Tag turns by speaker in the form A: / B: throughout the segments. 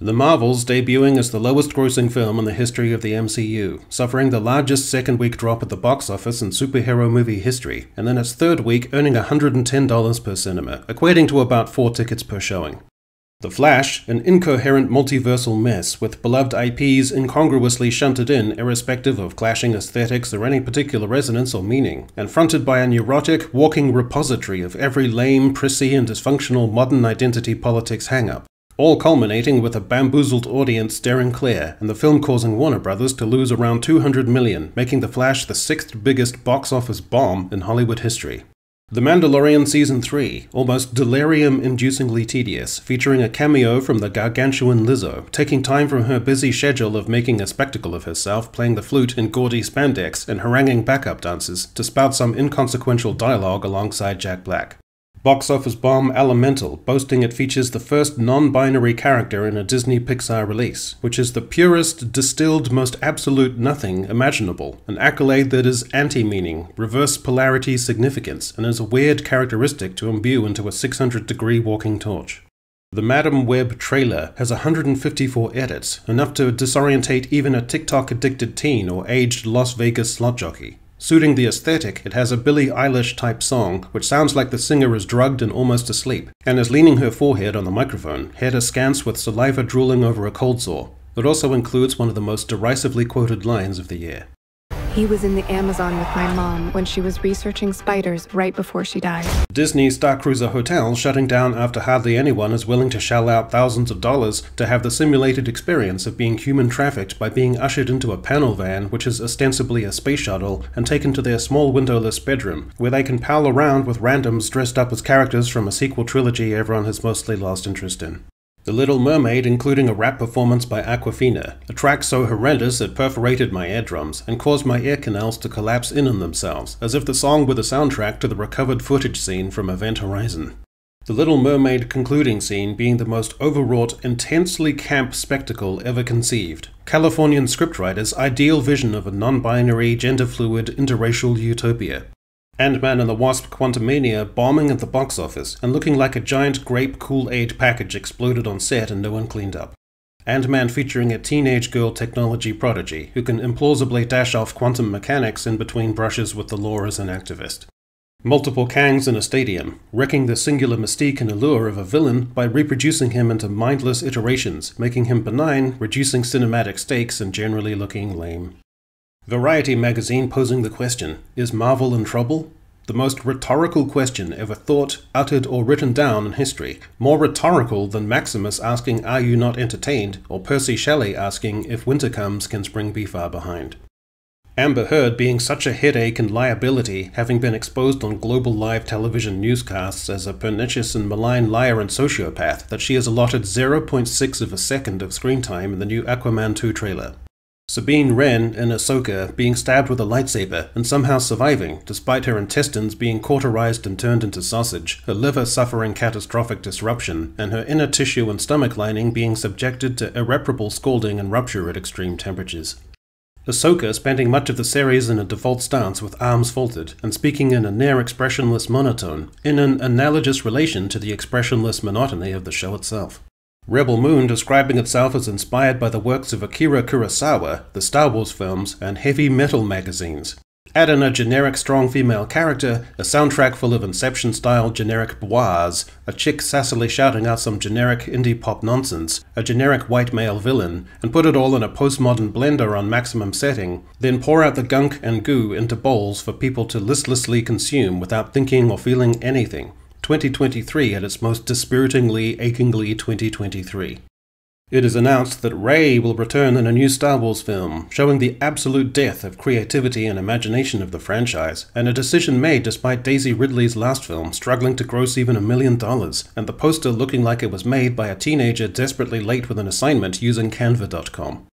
A: The Marvels debuting as the lowest-grossing film in the history of the MCU, suffering the largest second-week drop at the box office in superhero movie history, and then its third week earning $110 per cinema, equating to about 4 tickets per showing. The Flash, an incoherent multiversal mess with beloved IPs incongruously shunted in irrespective of clashing aesthetics or any particular resonance or meaning, and fronted by a neurotic, walking repository of every lame, prissy, and dysfunctional modern identity politics hang-up. All culminating with a bamboozled audience staring clear, and the film causing Warner Brothers to lose around $200 million, making The Flash the 6th biggest box office bomb in Hollywood history. The Mandalorian Season 3, almost delirium-inducingly tedious, featuring a cameo from the gargantuan Lizzo, taking time from her busy schedule of making a spectacle of herself playing the flute in gaudy spandex and haranguing backup dancers to spout some inconsequential dialogue alongside Jack Black. Box office bomb Elemental, boasting it features the first non-binary character in a Disney Pixar release, which is the purest, distilled, most absolute nothing imaginable, an accolade that is anti-meaning, reverse polarity significance, and is a weird characteristic to imbue into a 600-degree walking torch. The Madam Web trailer has 154 edits, enough to disorientate even a TikTok-addicted teen or aged Las Vegas slot jockey. Suiting the aesthetic, it has a Billie Eilish-type song, which sounds like the singer is drugged and almost asleep, and is leaning her forehead on the microphone, head askance with saliva drooling over a cold sore. It also includes one of the most derisively quoted lines of the year.
B: He was in the Amazon with my mom when she was researching spiders right before she died.
A: Disney's Star Cruiser Hotel shutting down after hardly anyone is willing to shell out thousands of dollars to have the simulated experience of being human trafficked by being ushered into a panel van which is ostensibly a space shuttle and taken to their small windowless bedroom, where they can pal around with randoms dressed up as characters from a sequel trilogy everyone has mostly lost interest in. The Little Mermaid, including a rap performance by Awkwafina, a track so horrendous it perforated my eardrums and caused my ear canals to collapse in on themselves, as if the song were the soundtrack to the recovered footage scene from Event Horizon. The Little Mermaid concluding scene being the most overwrought, intensely camp spectacle ever conceived. Californian scriptwriters' ideal vision of a non-binary, gender-fluid, interracial utopia. Ant-Man and the Wasp: Quantumania bombing at the box office and looking like a giant grape Kool-Aid package exploded on set and no one cleaned up. Ant-Man featuring a teenage girl technology prodigy who can implausibly dash off quantum mechanics in between brushes with the law as an activist. Multiple Kangs in a stadium, wrecking the singular mystique and allure of a villain by reproducing him into mindless iterations, making him benign, reducing cinematic stakes, and generally looking lame. Variety magazine posing the question, is Marvel in trouble? The most rhetorical question ever thought, uttered, or written down in history. More rhetorical than Maximus asking, "Are you not entertained?" or Percy Shelley asking, "If winter comes, can spring be far behind?" Amber Heard being such a headache and liability, having been exposed on global live television newscasts as a pernicious and malign liar and sociopath, that she is allotted 0.6 of a second of screen time in the new Aquaman 2 trailer. Sabine Wren in Ahsoka being stabbed with a lightsaber and somehow surviving, despite her intestines being cauterized and turned into sausage, her liver suffering catastrophic disruption, and her inner tissue and stomach lining being subjected to irreparable scalding and rupture at extreme temperatures. Ahsoka spending much of the series in a default stance with arms folded, and speaking in a near-expressionless monotone, in an analogous relation to the expressionless monotony of the show itself. Rebel Moon describing itself as inspired by the works of Akira Kurosawa, the Star Wars films, and heavy metal magazines. Add in a generic strong female character, a soundtrack full of Inception-style generic bois, a chick sassily shouting out some generic indie pop nonsense, a generic white male villain, and put it all in a postmodern blender on maximum setting, then pour out the gunk and goo into bowls for people to listlessly consume without thinking or feeling anything. 2023 at its most dispiritingly, achingly 2023. It is announced that Rey will return in a new Star Wars film, showing the absolute death of creativity and imagination of the franchise, and a decision made despite Daisy Ridley's last film struggling to gross even $1 million, and the poster looking like it was made by a teenager desperately late with an assignment using Canva.com.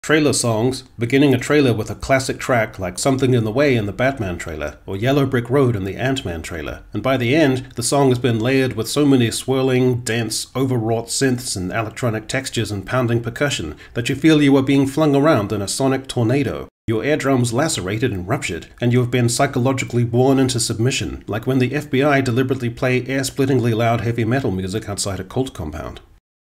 A: Trailer songs, beginning a trailer with a classic track like Something in the Way in the Batman trailer, or Yellow Brick Road in the Ant-Man trailer, and by the end, the song has been layered with so many swirling, dense, overwrought synths and electronic textures and pounding percussion that you feel you are being flung around in a sonic tornado, your eardrums lacerated and ruptured, and you have been psychologically born into submission, like when the FBI deliberately play air-splittingly loud heavy metal music outside a cult compound.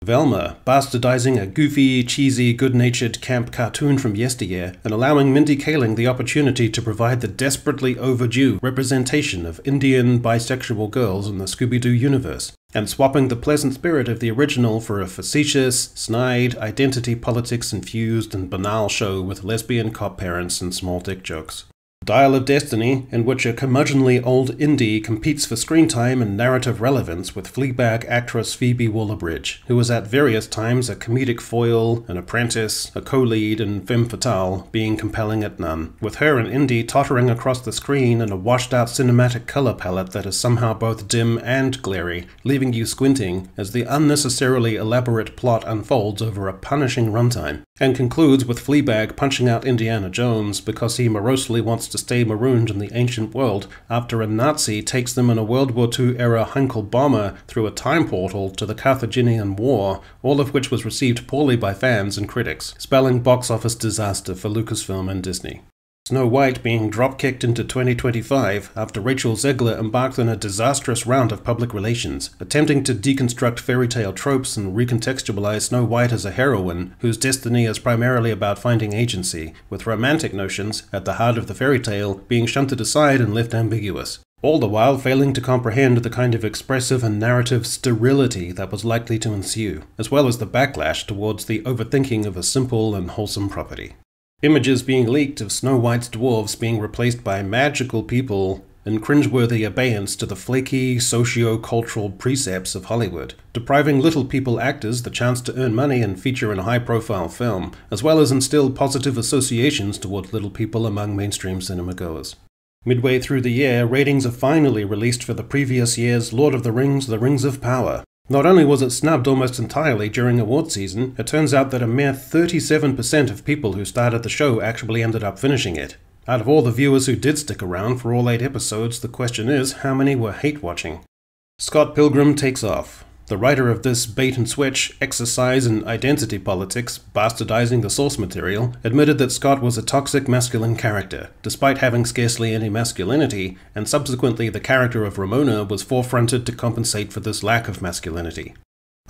A: Velma, bastardizing a goofy, cheesy, good-natured camp cartoon from yesteryear and allowing Mindy Kaling the opportunity to provide the desperately overdue representation of Indian bisexual girls in the Scooby-Doo universe, and swapping the pleasant spirit of the original for a facetious, snide, identity politics-infused and banal show with lesbian cop parents and small dick jokes. Dial of Destiny, in which a curmudgeonly old indie competes for screen time and narrative relevance with Fleabag actress Phoebe Waller-Bridge, who was at various times a comedic foil, an apprentice, a co-lead, and femme fatale, being compelling at none, with her and Indy tottering across the screen in a washed-out cinematic color palette that is somehow both dim and glary, leaving you squinting as the unnecessarily elaborate plot unfolds over a punishing runtime, and concludes with Fleabag punching out Indiana Jones because he morosely wants to stay marooned in the ancient world after a Nazi takes them in a World War II-era Heinkel bomber through a time portal to the Carthaginian War, all of which was received poorly by fans and critics, spelling box office disaster for Lucasfilm and Disney. Snow White being drop-kicked into 2025 after Rachel Zegler embarked on a disastrous round of public relations, attempting to deconstruct fairy tale tropes and recontextualize Snow White as a heroine whose destiny is primarily about finding agency, with romantic notions, at the heart of the fairy tale, being shunted aside and left ambiguous. All the while failing to comprehend the kind of expressive and narrative sterility that was likely to ensue, as well as the backlash towards the overthinking of a simple and wholesome property. Images being leaked of Snow White's dwarves being replaced by magical people in cringeworthy abeyance to the flaky, socio-cultural precepts of Hollywood, depriving little people actors the chance to earn money and feature in a high-profile film, as well as instill positive associations toward little people among mainstream cinema-goers. Midway through the year, ratings are finally released for the previous year's Lord of the Rings: The Rings of Power. Not only was it snubbed almost entirely during award season, it turns out that a mere 37% of people who started the show actually ended up finishing it. Out of all the viewers who did stick around for all 8 episodes, the question is, how many were hate-watching? Scott Pilgrim takes off. The writer of this bait-and-switch, exercise in identity politics, bastardizing the source material, admitted that Scott was a toxic masculine character, despite having scarcely any masculinity, and subsequently the character of Ramona was forefronted to compensate for this lack of masculinity.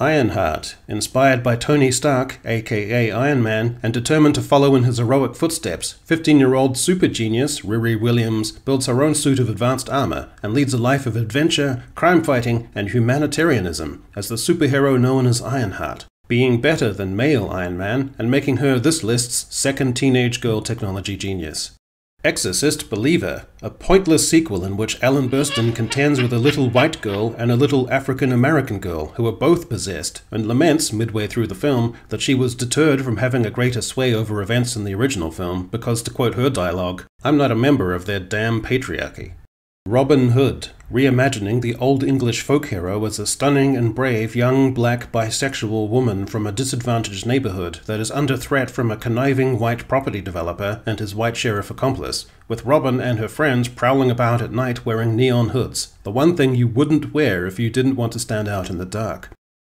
A: Ironheart, inspired by Tony Stark, aka Iron Man, and determined to follow in his heroic footsteps, 15-year-old super genius Riri Williams builds her own suit of advanced armor and leads a life of adventure, crime fighting, and humanitarianism as the superhero known as Ironheart, being better than male Iron Man and making her this list's second teenage girl technology genius. Exorcist Believer, a pointless sequel in which Ellen Burstyn contends with a little white girl and a little African-American girl who are both possessed, and laments, midway through the film, that she was deterred from having a greater sway over events in the original film because, to quote her dialogue, "I'm not a member of their damn patriarchy." Robin Hood, reimagining the Old English folk hero as a stunning and brave young black bisexual woman from a disadvantaged neighborhood that is under threat from a conniving white property developer and his white sheriff accomplice, with Robin and her friends prowling about at night wearing neon hoods, the one thing you wouldn't wear if you didn't want to stand out in the dark.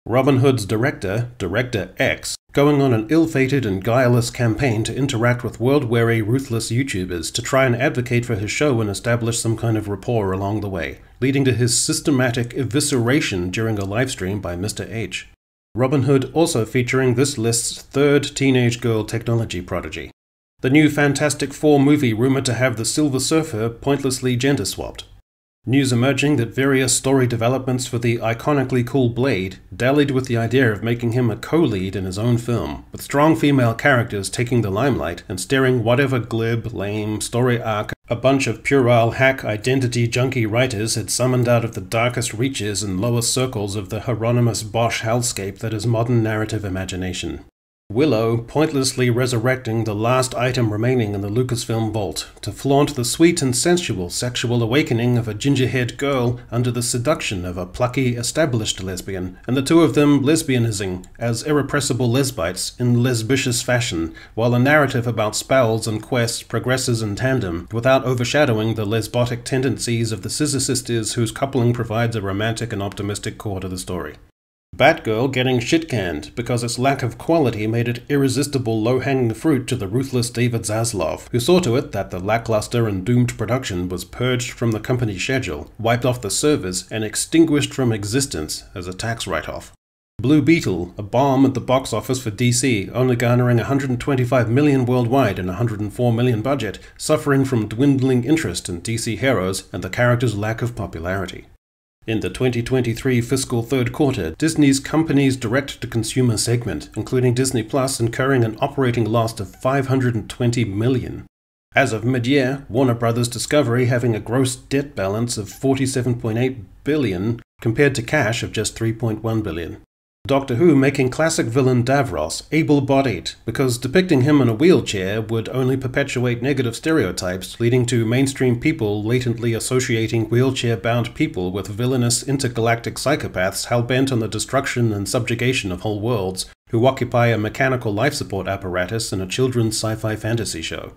A: Robin Hood's director, Director X, going on an ill-fated and guileless campaign to interact with world-weary, ruthless YouTubers to try and advocate for his show and establish some kind of rapport along the way, leading to his systematic evisceration during a livestream by Mr. H. Robin Hood also featuring this list's third teenage girl technology prodigy. The new Fantastic Four movie rumored to have the Silver Surfer pointlessly gender-swapped. News emerging that various story developments for the iconically cool Blade dallied with the idea of making him a co-lead in his own film, with strong female characters taking the limelight and steering whatever glib, lame story arc a bunch of puerile hack identity junkie writers had summoned out of the darkest reaches and lowest circles of the Hieronymus Bosch hellscape that is modern narrative imagination. Willow pointlessly resurrecting the last item remaining in the Lucasfilm vault to flaunt the sweet and sensual sexual awakening of a ginger-haired girl under the seduction of a plucky, established lesbian, and the two of them lesbianizing as irrepressible lesbites in lesbicious fashion, while a narrative about spells and quests progresses in tandem without overshadowing the lesbotic tendencies of the Scissor Sisters whose coupling provides a romantic and optimistic core to the story. Batgirl getting shit-canned because its lack of quality made it irresistible low-hanging fruit to the ruthless David Zaslav, who saw to it that the lackluster and doomed production was purged from the company's schedule, wiped off the servers, and extinguished from existence as a tax write-off. Blue Beetle, a bomb at the box office for DC, only garnering $125 million worldwide and $104 million budget, suffering from dwindling interest in DC heroes and the character's lack of popularity. In the 2023 fiscal third quarter, Disney's company's direct-to-consumer segment, including Disney Plus, incurring an operating loss of $520 million. As of mid-year, Warner Bros. Discovery having a gross debt balance of $47.8 billion compared to cash of just $3.1 billion. Doctor Who making classic villain Davros able-bodied, because depicting him in a wheelchair would only perpetuate negative stereotypes, leading to mainstream people latently associating wheelchair-bound people with villainous intergalactic psychopaths hell-bent on the destruction and subjugation of whole worlds, who occupy a mechanical life support apparatus in a children's sci-fi fantasy show.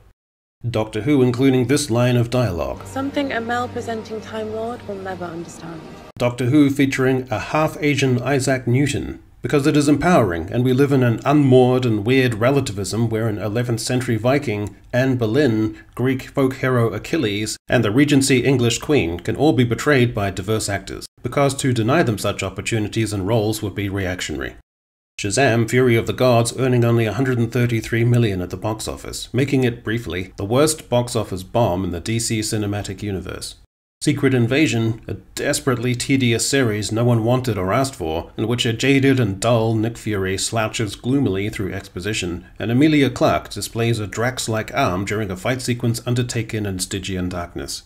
A: Doctor Who including this line of dialogue.
C: Something a male-presenting Time Lord will never understand.
A: Doctor Who featuring a half-Asian Isaac Newton, because it is empowering and we live in an unmoored and weird relativism where an 11th century Viking, Anne Boleyn, Greek folk hero Achilles, and the Regency English Queen can all be betrayed by diverse actors, because to deny them such opportunities and roles would be reactionary. Shazam! Fury of the Gods earning only $133 million at the box office, making it, briefly, the worst box office bomb in the DC cinematic universe. Secret Invasion, a desperately tedious series no one wanted or asked for, in which a jaded and dull Nick Fury slouches gloomily through exposition, and Emilia Clarke displays a Drax-like arm during a fight sequence undertaken in Stygian darkness.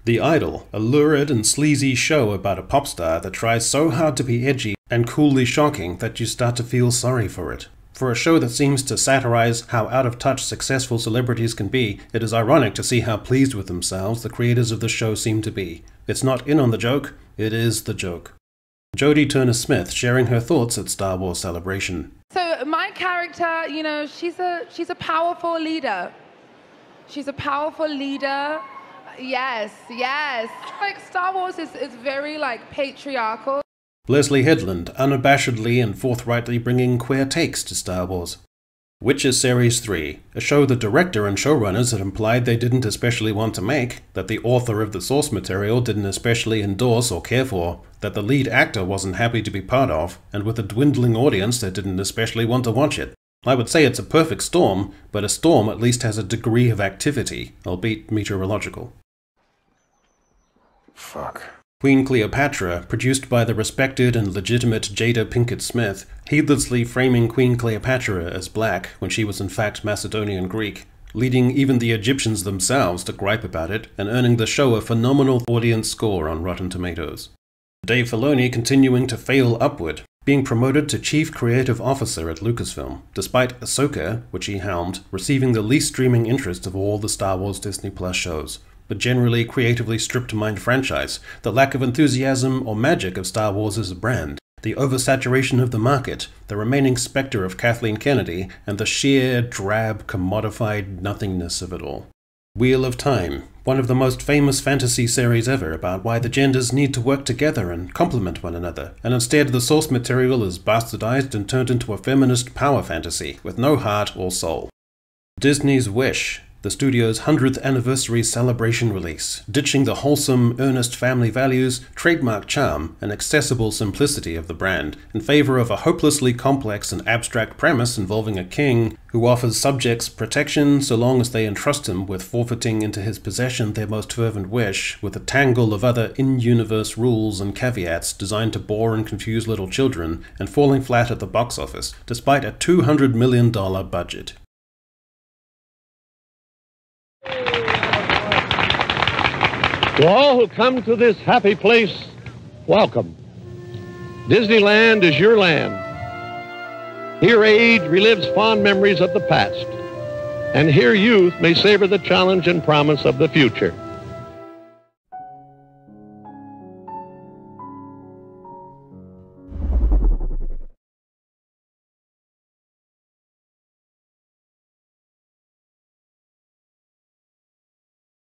A: The Idol, a lurid and sleazy show about a pop star that tries so hard to be edgy and coolly shocking that you start to feel sorry for it. For a show that seems to satirize how out-of-touch successful celebrities can be, it is ironic to see how pleased with themselves the creators of the show seem to be. It's not in on the joke, it is the joke. Jodie Turner-Smith sharing her thoughts at Star Wars Celebration.
D: So my character, you know, she's a powerful leader. She's a powerful leader. Yes. Like Star Wars is very like patriarchal.
A: Leslie Headland, unabashedly and forthrightly bringing queer takes to Star Wars. Witcher Series 3, a show the director and showrunners had implied they didn't especially want to make, that the author of the source material didn't especially endorse or care for, that the lead actor wasn't happy to be part of, and with a dwindling audience that didn't especially want to watch it. I would say it's a perfect storm, but a storm at least has a degree of activity, albeit meteorological.
E: Fuck.
A: Queen Cleopatra, produced by the respected and legitimate Jada Pinkett Smith, heedlessly framing Queen Cleopatra as black when she was in fact Macedonian Greek, leading even the Egyptians themselves to gripe about it, and earning the show a phenomenal audience score on Rotten Tomatoes. Dave Filoni continuing to fail upward, being promoted to Chief Creative Officer at Lucasfilm, despite Ahsoka, which he helmed, receiving the least streaming interest of all the Star Wars Disney Plus shows. The generally creatively stripped-mined franchise, the lack of enthusiasm or magic of Star Wars as a brand, the oversaturation of the market, the remaining specter of Kathleen Kennedy, and the sheer, drab, commodified nothingness of it all. Wheel of Time, one of the most famous fantasy series ever about why the genders need to work together and complement one another, and instead the source material is bastardized and turned into a feminist power fantasy with no heart or soul. Disney's Wish, the studio's 100th anniversary celebration release, ditching the wholesome, earnest family values, trademark charm, and accessible simplicity of the brand, in favor of a hopelessly complex and abstract premise involving a king who offers subjects protection so long as they entrust him with forfeiting into his possession their most fervent wish, with a tangle of other in-universe rules and caveats designed to bore and confuse little children, and falling flat at the box office, despite a $200 million budget.
F: To all who come to this happy place, welcome. Disneyland is your land. Here age relives fond memories of the past, and here youth may savor the challenge and promise of the future.